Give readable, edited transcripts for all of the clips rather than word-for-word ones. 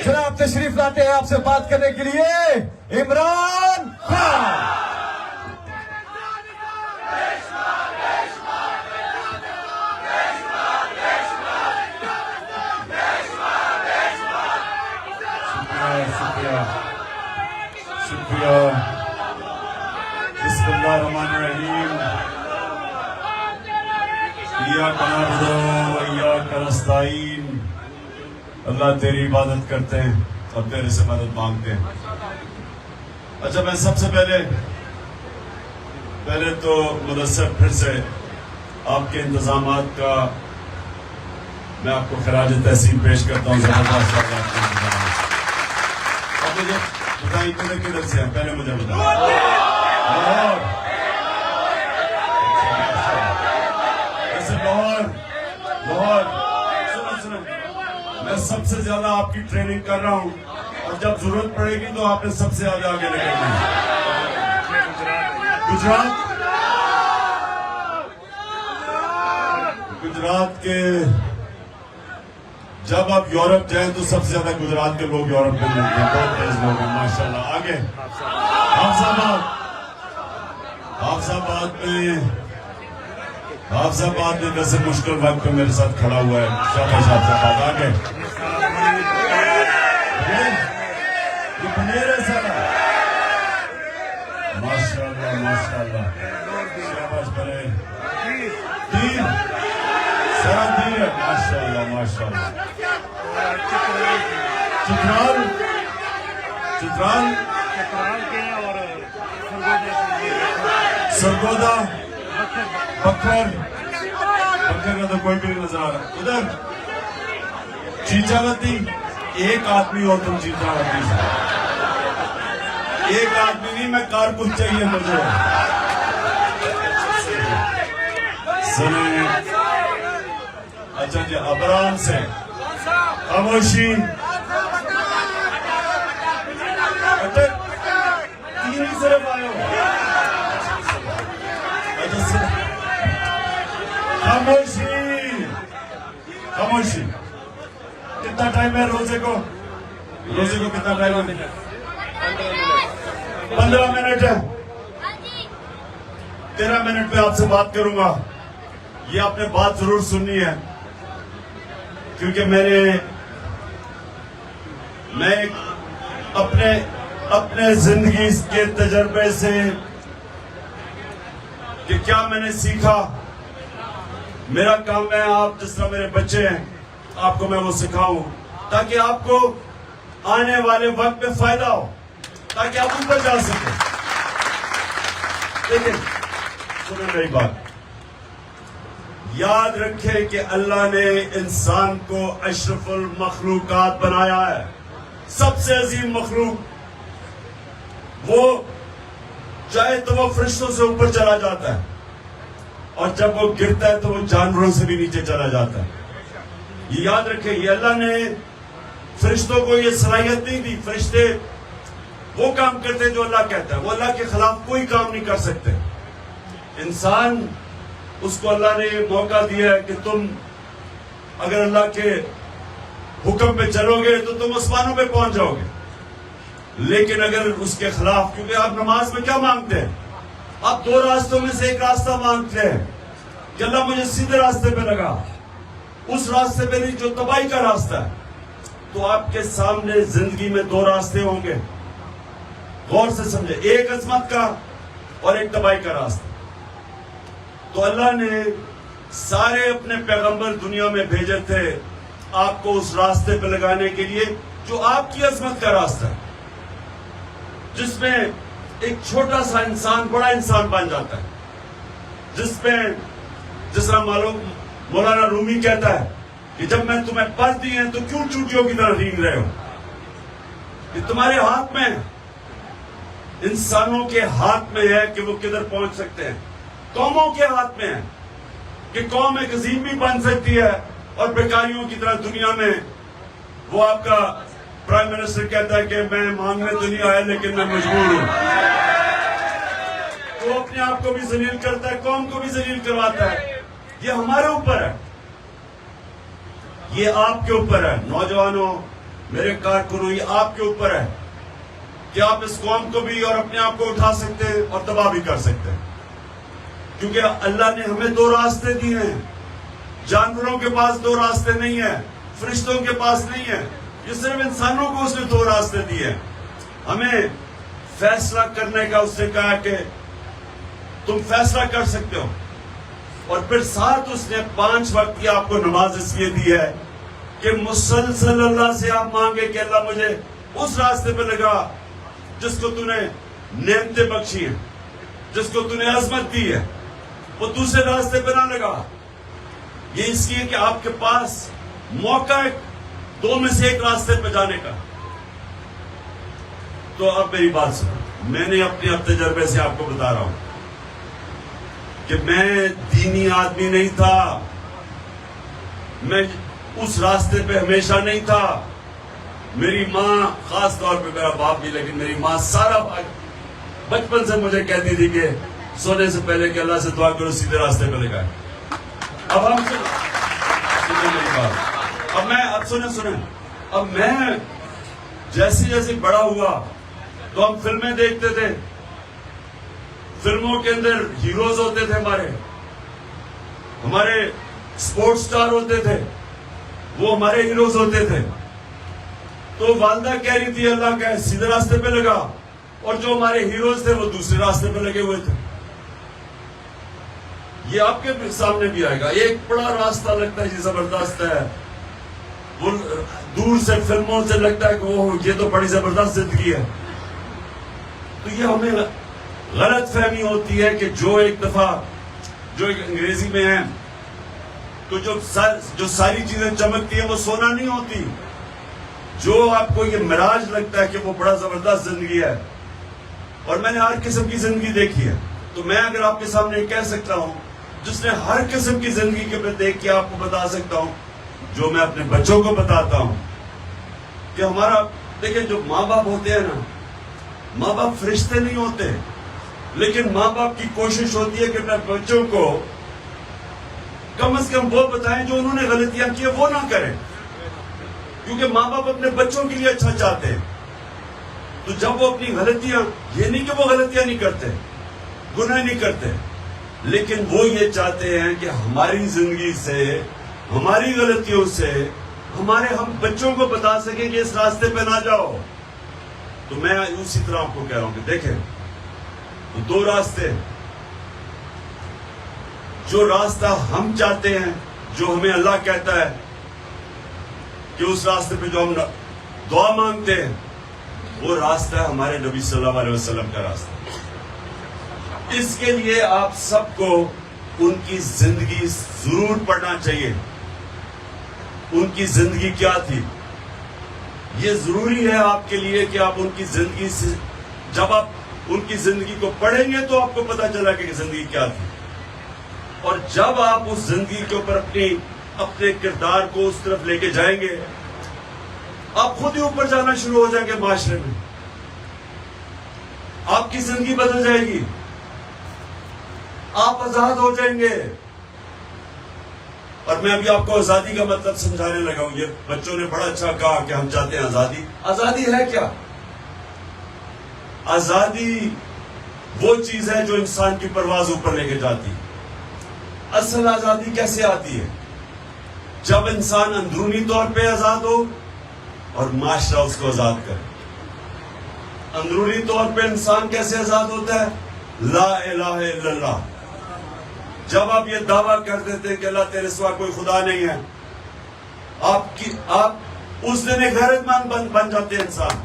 जनाब तशरीफ लाते हैं आपसे बात करने के लिए इमरान खान। शुक्रिया। बिस्मिल्लाहिर्रहमानिर्रहीम। इय्याका नअबुदु व इय्याका नस्तईन। अल्लाह तेरी इबादत करते हैं और तेरे से मदद मांगते हैं। अच्छा, मैं सबसे पहले तो मुदस्सर फिर से आपके इंतजामात का मैं आपको खराज तहसीन पेश करता हूँ। जबरदस्त आपके इंतजामात। अब मुझे बताइए किधर से हैं, पहले मुझे बताइए। लाहौर। सुनो, मैं सबसे ज्यादा आपकी ट्रेनिंग कर रहा हूँ और जब जरूरत पड़ेगी तो आपने सबसे ज्यादा आगे निकलना है। गुजरात के जब आप यूरोप जाएं तो सबसे ज्यादा गुजरात के लोग यूरोप में मिलते हैं। बहुत तेज लोग हैं माशाल्लाह। आगे हाफिजाबाद में वैसे मुश्किल वक्त पे मेरे साथ खड़ा हुआ है। शाबाश हाफिजाबाद। आगे ये बनेरे सारा माशाल्लाह। शाबाश बने तीन सारा तीन है माशाल्लाह। चित्राल सरगोदा बखर का तो कोई भी नहीं नजर आ रहा। उधर चीचावती, एक आदमी हो तुम चीचावती से। एक आदमी नहीं, मैं कारकुन चाहिए मुझे। सुने, अच्छा जी, अबराम से खामोशी। तीन ही सिर्फ आए हो। अच्छा, खामोशी। कितना टाइम है रोजे को कितना टाइम है? 15 मिनट है। 13 मिनट में आपसे बात करूंगा। ये आपने बात जरूर सुननी है क्योंकि मैं अपने जिंदगी के तजर्बे से कि क्या मैंने सीखा। मेरा काम है, आप जिस तरह मेरे बच्चे हैं आपको मैं वो सिखाऊं ताकि आपको आने वाले वक्त में फायदा हो, ताकि आप ऊपर जा सकें। लेकिन सुनो मेरी बात, याद रखें कि अल्लाह ने इंसान को अशरफुल मखलूकात बनाया है, सबसे अजीम मखलूक। वो चाहे तो वो फरिश्तों से ऊपर चला जाता है और जब वो गिरता है तो वो जानवरों से भी नीचे चला जाता है। ये याद रखें, ये अल्लाह ने फरिश्तों को ये सलाहियत नहीं दी। फरिश्ते वो काम करते जो अल्लाह कहता है, वो अल्लाह के खिलाफ कोई काम नहीं कर सकते। इंसान, उसको अल्लाह ने मौका दिया है कि तुम अगर अल्लाह के हुक्म पे चलोगे तो तुम आसमानों पे पहुंच जाओगे। लेकिन अगर उसके खिलाफ, क्योंकि आप नमाज में क्या मांगते हैं? आप दो रास्तों में से एक रास्ता मांगते हैं कि अल्लाह मुझे सीधे रास्ते पे लगा, उस रास्ते पे नहीं जो तबाही का रास्ता है। तो आपके सामने जिंदगी में दो रास्ते होंगे, गौर से समझे, एक अजमत का और एक तबाही का रास्ता। तो अल्लाह ने सारे अपने पैगंबर दुनिया में भेजे थे आपको उस रास्ते पे लगाने के लिए जो आपकी अजमत का रास्ता है, जिसमें एक छोटा सा इंसान बड़ा इंसान बन जाता है, जिस तरह मालूम मौलाना रूमी कहता है कि जब मैं तुम्हें पल दी है तो क्यों चूटियों की तरह रींग रहे हो? ये तुम्हारे हाथ में, इंसानों के हाथ में है कि वो किधर पहुंच सकते हैं। कौमों के हाथ में है कि कौम एक अजीम भी बन सकती है और बेकारियों की तरह दुनिया में वो आपका प्राइम मिनिस्टर कहता है कि मैं मांगने तो नहीं आया लेकिन मैं मजबूर हूं। तो अपने आप को भी जलील करता है, कौम को भी जलील करवाता है। ये हमारे ऊपर है, ये आपके ऊपर है। नौजवानों, میرے کارکنوں، یہ آپ کے اوپر ہے کہ آپ اس قوم کو بھی اور اپنے آپ کو اٹھا سکتے ہیں اور تباہ بھی کر سکتے ہیں، کیونکہ اللہ نے ہمیں دو راستے دیے ہیں. جانوروں کے پاس دو راستے نہیں ہیں، فرشتوں کے پاس نہیں ہیں، یہ صرف انسانوں کو اس نے دو راستے دیے ہیں. ہمیں فیصلہ کرنے کا اس نے کہا کہ تم فیصلہ کر سکتے ہو، اور پھر ساتھ اس نے 5 وقت کی آپ کو نماز اس لیے دی ہے کہ مسلسل اللہ سے آپ مانگے کہ اللہ مجھے اس راستے پہ لگا جس کو تو نے نعمتیں بخشی ہیں، جس کو تو نے عظمت دی ہے، وہ دوسرے راستے پہ نہ لگا. یہ اس لیے کہ آپ کے پاس موقع ہے 2 میں سے 1 راستے پہ جانے کا. تو اب میری بات سنو، میں نے اپنے تجربے سے آپ کو بتا رہا ہوں کہ میں دینی آدمی نہیں تھا، میں اس راستے پہ ہمیشہ نہیں تھا. میری ماں، خاص طور پہ میرا باپ بھی، لیکن میری ماں سارا بچپن سے مجھے کہتی تھی کہ سونے سے پہلے کہ اللہ سے دعا کرو سیدھے راستے پہ لگائے. اب ہم سنیں میری بات، اب سنیں اب میں جیسے بڑا ہوا تو ہم فلمیں دیکھتے تھے، فلموں کے اندر ہیروز ہوتے تھے، ہمارے سپورٹ سٹار ہوتے تھے، وہ ہمارے ہیروز ہوتے تھے. تو والدہ کہہ رہی تھی اللہ کا سیدھے راستے پہ لگا، اور جو ہمارے ہیروز تھے وہ دوسرے راستے پہ لگے ہوئے تھے. یہ آپ کے سامنے بھی آئے گا. ایک بڑا راستہ لگتا ہے، یہ زبردست ہے، وہ دور سے فلموں سے لگتا ہے کہ وہ یہ تو بڑی زبردست زندگی ہے. تو یہ ہمیں غلط فہمی ہوتی ہے کہ جو ایک دفعہ، جو ایک انگریزی میں ہے تو جو ساری چیزیں چمکتی ہیں وہ سونا نہیں ہوتی. جو آپ کو یہ مراج لگتا ہے کہ وہ بڑا زبردست زندگی ہے، اور میں نے ہر قسم کی زندگی دیکھی ہے، تو میں اگر آپ کے سامنے کہہ سکتا ہوں جس نے ہر قسم کی زندگی کے دیکھ کے آپ کو بتا سکتا ہوں، جو میں اپنے بچوں کو بتاتا ہوں کہ ہمارا، دیکھیں جو ماں باپ ہوتے ہیں نا، ماں باپ فرشتے نہیں ہوتے، لیکن ماں باپ کی کوشش ہوتی ہے کہ اپنے بچوں کو کم از کم وہ بتائیں جو انہوں نے غلطیاں کی وہ نہ کریں، کیونکہ ماں باپ اپنے بچوں کے لیے اچھا چاہتے ہیں. تو جب وہ اپنی غلطیاں، یہ نہیں کہ وہ غلطیاں نہیں کرتے، گناہ نہیں کرتے، لیکن وہ یہ چاہتے ہیں کہ ہماری زندگی سے، ہماری غلطیوں سے ہم بچوں کو بتا سکیں کہ اس راستے پہ نہ جاؤ. تو میں اسی طرح آپ کو کہہ رہا ہوں کہ دیکھیں 2 راستے، جو راستہ ہم چاہتے ہیں، جو ہمیں اللہ کہتا ہے کہ اس راستے پہ جو ہم دعا مانگتے ہیں، وہ راستہ ہے ہمارے نبی صلی اللہ علیہ وسلم کا راستہ. اس کے لیے آپ سب کو ان کی زندگی ضرور پڑھنا چاہیے. ان کی زندگی کیا تھی، یہ ضروری ہے آپ کے لیے کہ آپ ان کی زندگی سے، جب آپ ان کی زندگی کو پڑھیں گے تو آپ کو پتا چلا کہ زندگی کیا تھی. اور جب آپ اس زندگی کے اوپر اپنے کردار کو اس طرف لے کے جائیں گے، آپ خود ہی اوپر جانا شروع ہو جائیں گے. معاشرے میں آپ کی زندگی بدل جائے گی، آپ آزاد ہو جائیں گے. اور میں ابھی آپ کو آزادی کا مطلب سمجھانے لگا ہوں. یہ بچوں نے بڑا اچھا کہا کہ ہم چاہتے ہیں آزادی. آزادی ہے کیا؟ آزادی وہ چیز ہے جو انسان کی پرواز اوپر لے کے جاتی ہے. اصل آزادی کیسے آتی ہے؟ جب انسان اندرونی طور پہ آزاد ہو اور معاشرہ اس کو آزاد کرے. اندرونی طور پہ انسان کیسے آزاد ہوتا ہے؟ لا الہ الا اللہ. جب آپ یہ دعویٰ کر دیتے ہیں کہ اللہ تیرے سوا کوئی خدا نہیں ہے، آپ اس دن ایک غیرت مند بن جاتے ہیں. انسان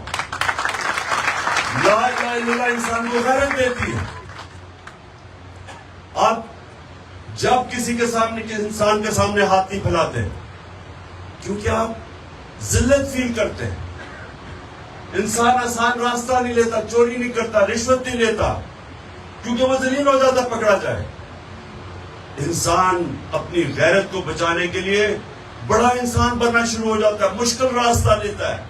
لا الہ الا اللہ انسان کو غیرت دیتی ہے. آپ جب کسی انسان کے سامنے ہاتھ نہیں پھیلاتے، کیونکہ آپ ذلت فیل کرتے ہیں. انسان آسان راستہ نہیں لیتا، چوری نہیں کرتا، رشوت نہیں لیتا، کیونکہ وہ ذلیل ہو جاتا پکڑا جائے. انسان اپنی غیرت کو بچانے کے لیے بڑا انسان بننا شروع ہو جاتا ہے، مشکل راستہ لیتا ہے.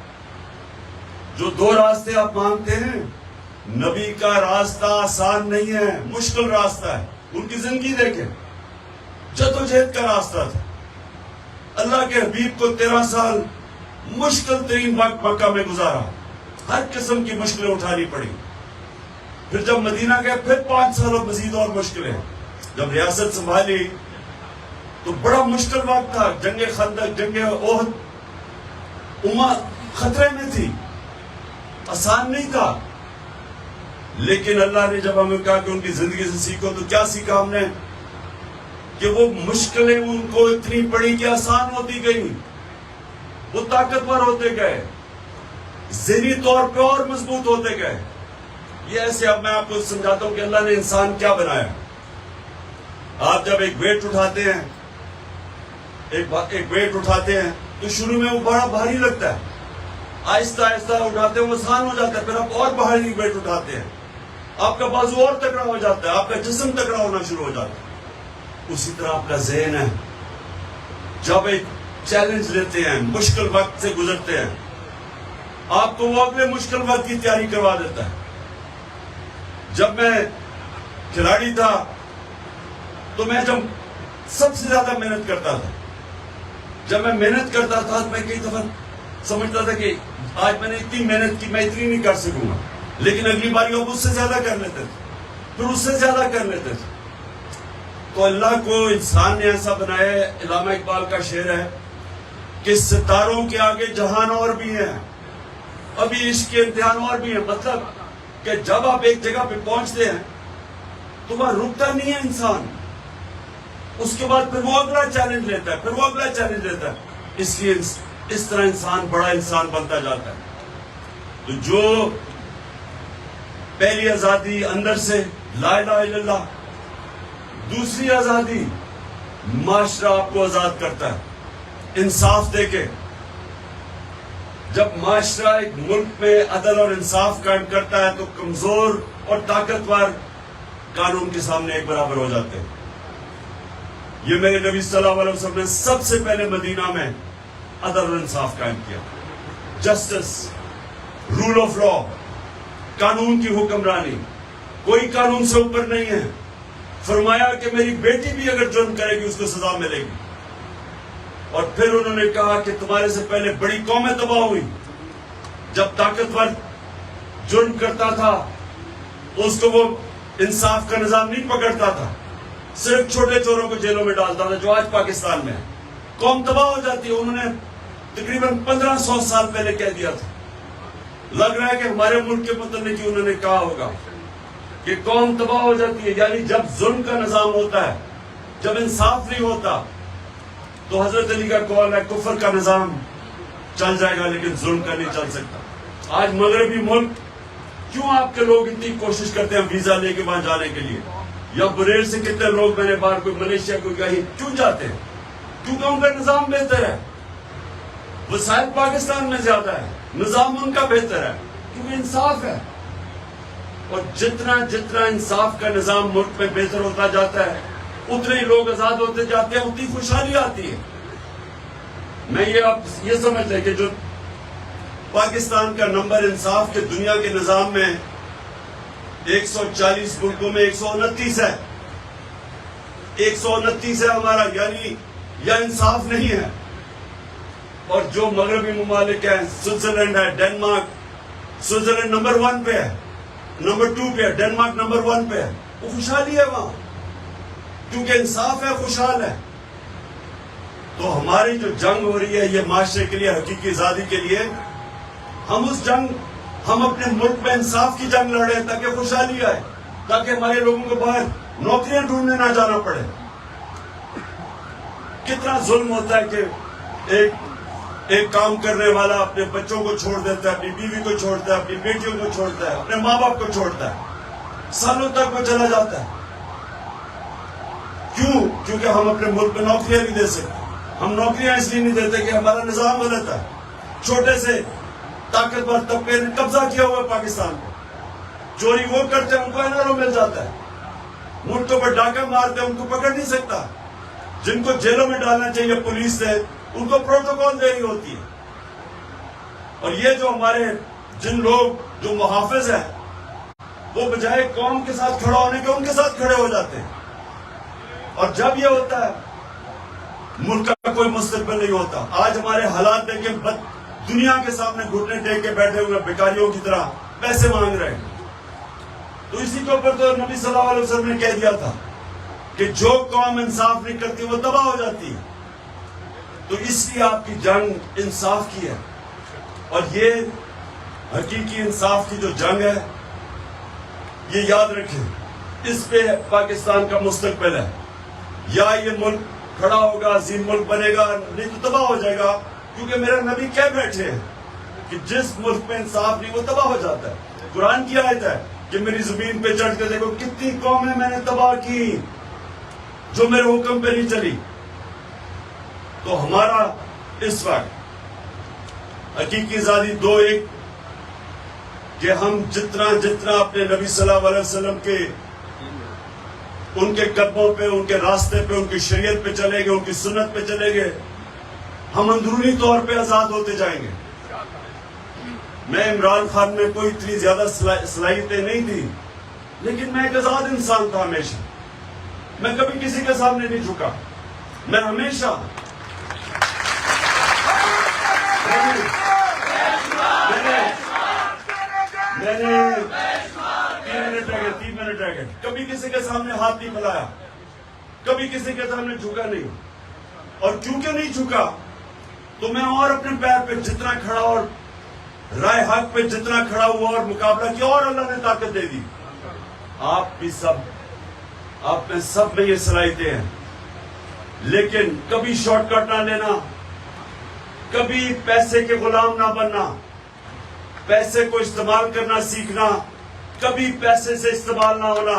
جو 2 راستے آپ مانگتے ہیں، نبی کا راستہ آسان نہیں ہے، مشکل راستہ ہے. ان کی زندگی دیکھیں، جدوجہد کا راستہ تھا. اللہ کے حبیب کو 13 سال मुश्किल तरीन वक्त मक्का में गुजारा, हर किस्म की मुश्किलें उठानी पड़ी। फिर जब मदीना गए फिर 5 साल और मजीद और मुश्किलें। जब रियासत संभाली तो बड़ा मुश्किल वक्त था, जंगे खंदक, जंगे ओहद, उम्मा खतरे में थी, आसान नहीं था। लेकिन अल्लाह ने जब हमें कहा कि उनकी जिंदगी से सीखो, तो क्या सीखा हमने? कि वो मुश्किलें उनको इतनी पड़ी कि आसान होती गई, वो ताकतवर होते गए, ज़हनी तौर पे और मजबूत होते गए। ये ऐसे, अब मैं आपको समझाता हूं कि अल्लाह ने इंसान क्या बनाया। आप जब एक वेट उठाते हैं, एक वेट उठाते हैं तो शुरू में वो बड़ा भारी लगता है, आहिस्ता आहिस्ता उठाते हैं वो आसान हो जाता है। फिर आप और भारी वेट उठाते हैं, आपका बाजू और तगड़ा हो जाता है, आपका जिस्म तगड़ा होना शुरू हो जाता है। उसी तरह आपका ज़हन है, जब एक चैलेंज लेते हैं, मुश्किल वक्त से गुजरते हैं, आपको वो अगले मुश्किल वक्त की तैयारी करवा देता है। जब मैं खिलाड़ी था तो मैं जब सबसे ज्यादा मेहनत करता था, जब मैं मेहनत करता था तो मैं कई दफा समझता था कि आज मैंने इतनी मेहनत की, मैं इतनी नहीं कर सकूंगा, लेकिन अगली बार वो उससे ज्यादा कर लेते थे, फिर उससे ज्यादा कर लेते थे। तो अल्लाह को इंसान ने ऐसा बनाया है, इलामा इकबाल का शेर है कि सितारों के आगे जहान और भी है, अभी इश्क के इम्तिहान और भी है। मतलब कि जब आप एक जगह पे पहुंचते हैं तो वहां रुकता नहीं है इंसान, उसके बाद फिर वो अगला चैलेंज लेता है, फिर वो अगला चैलेंज लेता है। इसलिए इस तरह इंसान बड़ा इंसान बनता जाता है। तो जो पहली आजादी अंदर से ला इलाहा इल्लल्लाह, दूसरी आजादी माशरा आपको आजाद करता है इंसाफ देके। जब माशरा एक मुल्क में अदल और इंसाफ कायम करता है तो कमजोर और ताकतवर कानून के सामने एक बराबर हो जाते हैं। ये मेरे नबी सल्लल्लाहु अलैहि वसल्लम ने सबसे पहले मदीना में अदल और इंसाफ कायम किया, जस्टिस, रूल ऑफ लॉ, कानून की हुक्मरानी, कोई कानून से ऊपर नहीं है। फरमाया कि मेरी बेटी भी अगर जुर्म करेगी उसको सजा मिलेगी। और फिर उन्होंने कहा कि तुम्हारे से पहले बड़ी कौमें तबाह हुई, जब ताकतवर जुर्म करता था उसको वो इंसाफ का निजाम नहीं पकड़ता था, सिर्फ छोटे चोरों को जेलों में डालता था, जो आज पाकिस्तान में है। कौम तबाह हो जाती है। उन्होंने तकरीबन 1500 साल पहले कह दिया था। लग रहा है कि हमारे मुल्क के मुतल्लिक उन्होंने कहा होगा कि कौम तबाह हो जाती है। यानी जब जुल्म का निजाम होता है, जब इंसाफ नहीं होता, तो हजरत अली का कौल है कुफर का निजाम चल जाएगा लेकिन जुल्म का नहीं चल सकता। आज मगरबी मुल्क, क्यों आपके लोग इतनी कोशिश करते हैं वीजा लेके वहां जाने के लिए? या बुरेर से कितने लोग मैंने बाहर, कोई मलेशिया, कोई कहीं, क्यों जाते हैं? क्योंकि उनका निजाम बेहतर है, वसाइल पाकिस्तान में ज्यादा है, निजाम उनका बेहतर है, क्योंकि इंसाफ है। और जितना जितना इंसाफ का निजाम मुल्क में बेहतर होता जाता है, उतने ही लोग आजाद होते जाते हैं, उतनी खुशहाली आती है। मैं ये आप ये समझ लें कि जो पाकिस्तान का नंबर इंसाफ के दुनिया के निजाम में 140 मुल्कों में 129 है, 129 है हमारा, यानी यह इंसाफ नहीं है। और जो मगरबी ममालिक हैं, स्विट्जरलैंड है, डेनमार्क, स्विट्जरलैंड नंबर 1 पे है, नंबर 2 पे है, डेनमार्क नंबर 1 पे है, वो खुशहाली है वहां, क्योंकि इंसाफ है, खुशहाल है। तो हमारी जो जंग हो रही है ये माशरे के लिए, हकीकी आजादी के लिए, हम अपने मुल्क में इंसाफ की जंग लड़ रहे हैं ताकि खुशहाली आए, ताकि हमारे लोगों को बाहर नौकरियां ढूंढने ना जाना पड़े। कितना जुल्म होता है कि एक काम करने वाला अपने बच्चों को छोड़ देता है, अपनी बीवी को छोड़ता है, अपनी बेटियों को छोड़ता है, अपने माँ बाप को छोड़ता है, सालों तक वो चला जाता है। क्यों? क्योंकि हम अपने मुल्क में नौकरियां नहीं दे सकते। हम नौकरियां इसलिए नहीं देते कि हमारा निजाम गलत है। छोटे से ताकतवर तबके ने कब्जा किया हुआ है पाकिस्तान को, चोरी वो करते हैं उनको एनआरओ मिल जाता है, मुल्कों पर डाका मारते हैं उनको पकड़ नहीं सकता, जिनको जेलों में डालना चाहिए पुलिस से उनको प्रोटोकॉल देनी होती है। और ये जो हमारे जिन लोग जो मुहाफिज हैं, वो बजाय कौम के साथ खड़ा होने के उनके साथ खड़े हो जाते हैं। और जब ये होता है मुल्क का कोई मुस्तकबिल नहीं होता। आज हमारे हालात देखें, دنیا کے سامنے گھٹنے ٹیک کے بیٹھے ہوئے بیکاریوں کی طرح پیسے مانگ رہے ہیں. تو اسی کے اوپر تو نبی صلی اللہ علیہ وسلم نے کہہ دیا تھا کہ جو قوم انصاف نہیں کرتی وہ تباہ ہو جاتی ہے. تو اس لیے آپ کی جنگ انصاف کی ہے، اور یہ حقیقی انصاف کی جو جنگ ہے، یہ یاد رکھیں، اس پہ پاکستان کا مستقبل ہے. یا یہ ملک کھڑا ہوگا، عظیم ملک بنے گا، نہیں تو تباہ ہو جائے گا. کیونکہ میرا نبی کہہ بیٹھے ہیں کہ جس ملک پہ انصاف نہیں وہ تباہ ہو جاتا ہے. قرآن کی آیت ہے کہ میری زمین پہ چڑھ کے دیکھو کتنی قومیں میں نے تباہ کی جو میرے حکم پہ نہیں چلی. تو ہمارا اس وقت حقیقی آزادی دو ایک کہ ہم جتنا اپنے نبی صلی اللہ علیہ وسلم کے ان کے قدموں پہ، ان کے راستے پہ، ان کی شریعت پہ چلیں گے، ان کی سنت پہ چلیں گے، ہم اندرونی طور پہ آزاد ہوتے جائیں گے. میں عمران خان میں کوئی اتنی زیادہ صلاحیتیں نہیں تھی، لیکن میں ایک آزاد انسان تھا. ہمیشہ میں کبھی کسی کے سامنے نہیں جھکا. میں ہمیشہ میں نے 3 منٹ رہ گئے کبھی کسی کے سامنے ہاتھ نہیں پھیلایا، کبھی کسی کے سامنے جھکا نہیں. اور کیونکہ نہیں جھکا تو میں اور اپنے پیر پہ جتنا کھڑا اور رائے حق پہ جتنا کھڑا ہوا اور مقابلہ کیا، اور اللہ نے طاقت دے دی. آپ بھی آپ میں سب میں یہ صلاحیتیں ہیں، لیکن کبھی شارٹ کٹ نہ لینا، کبھی پیسے کے غلام نہ بننا، پیسے کو استعمال کرنا سیکھنا، کبھی پیسے سے استعمال نہ ہونا.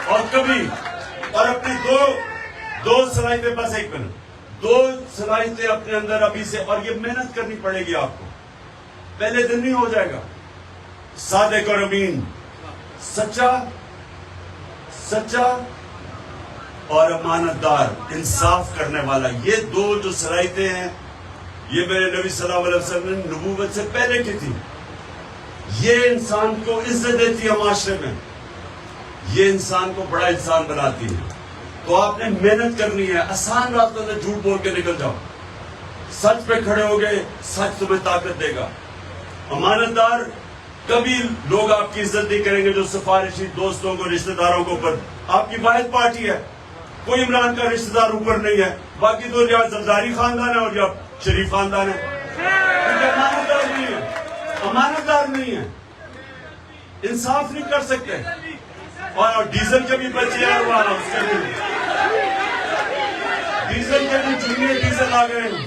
اور اپنی دو صلاحیتیں، بس ایک منٹ، 2 صلاحیتیں اپنے اندر ابھی سے، اور یہ محنت کرنی پڑے گی آپ کو، پہلے دن نہیں ہو جائے گا. صادق اور امین، سچا اور امانت دار، انصاف کرنے والا. یہ 2 جو صلاحیتیں ہیں، یہ میرے نبی صلی اللہ علیہ وسلم نے نبوت سے پہلے کی تھی. یہ انسان کو عزت دیتی ہے معاشرے میں، یہ انسان کو بڑا انسان بناتی ہے. تو آپ نے محنت کرنی ہے. آسان راستوں سے جھوٹ بول کے نکل جاؤ، سچ پہ کھڑے ہو گئے، سچ تمہیں طاقت دے گا. امانت دار، کبھی لوگ آپ کی عزت نہیں کریں گے جو سفارشی دوستوں کو، رشتہ داروں کو اوپر. آپ کی واحد پارٹی ہے، کوئی عمران کا رشتہ دار اوپر نہیں ہے، باقی تو یا زرداری خاندان ہے اور یا شریف خاندان ہے. امانت دار نہیں ہے، امانت دار نہیں ہے، انصاف نہیں کر سکتے. اور ڈیزل کے بھی بچے ہیں، اس کے بھی ڈیزل کے بھی جنگے ڈیزل آ گئے ہیں.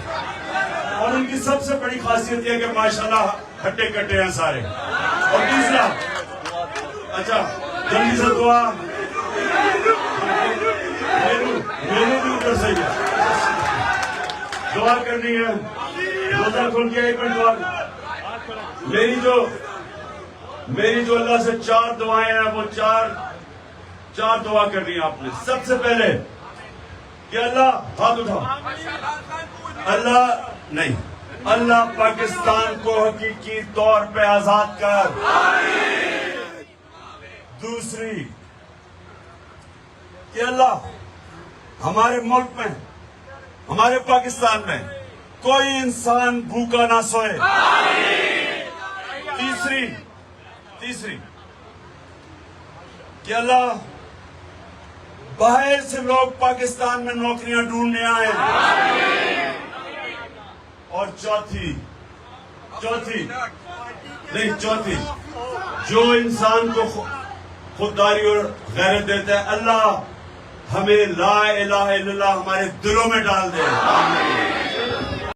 اور ان کی سب سے بڑی خاصیت یہ ہے کہ ماشاءاللہ ہٹے کٹے ہیں سارے. اور تیسرا، اچھا جلدی سے دعا میرے بھی اوپر سے دعا کرنی ہے. روزہ کھول کے 1 منٹ دعا. میری جو اللہ سے 4 دعائیں ہیں، وہ 4 دعا کرنی ہے آپ نے. سب سے پہلے کہ اللہ، ہاتھ اٹھا، اللہ پاکستان کو حقیقی طور پہ آزاد کر. دوسری کہ اللہ ہمارے ملک میں، ہمارے پاکستان میں کوئی انسان بھوکا نہ سوئے. تیسری کہ اللہ باہر سے لوگ پاکستان میں نوکریاں ڈھونڈنے آئے. اور چوتھی جو انسان کو خودداری اور غیرت دیتا ہے، اللہ ہمیں لا الہ الا اللہ ہمارے دلوں میں ڈال دے.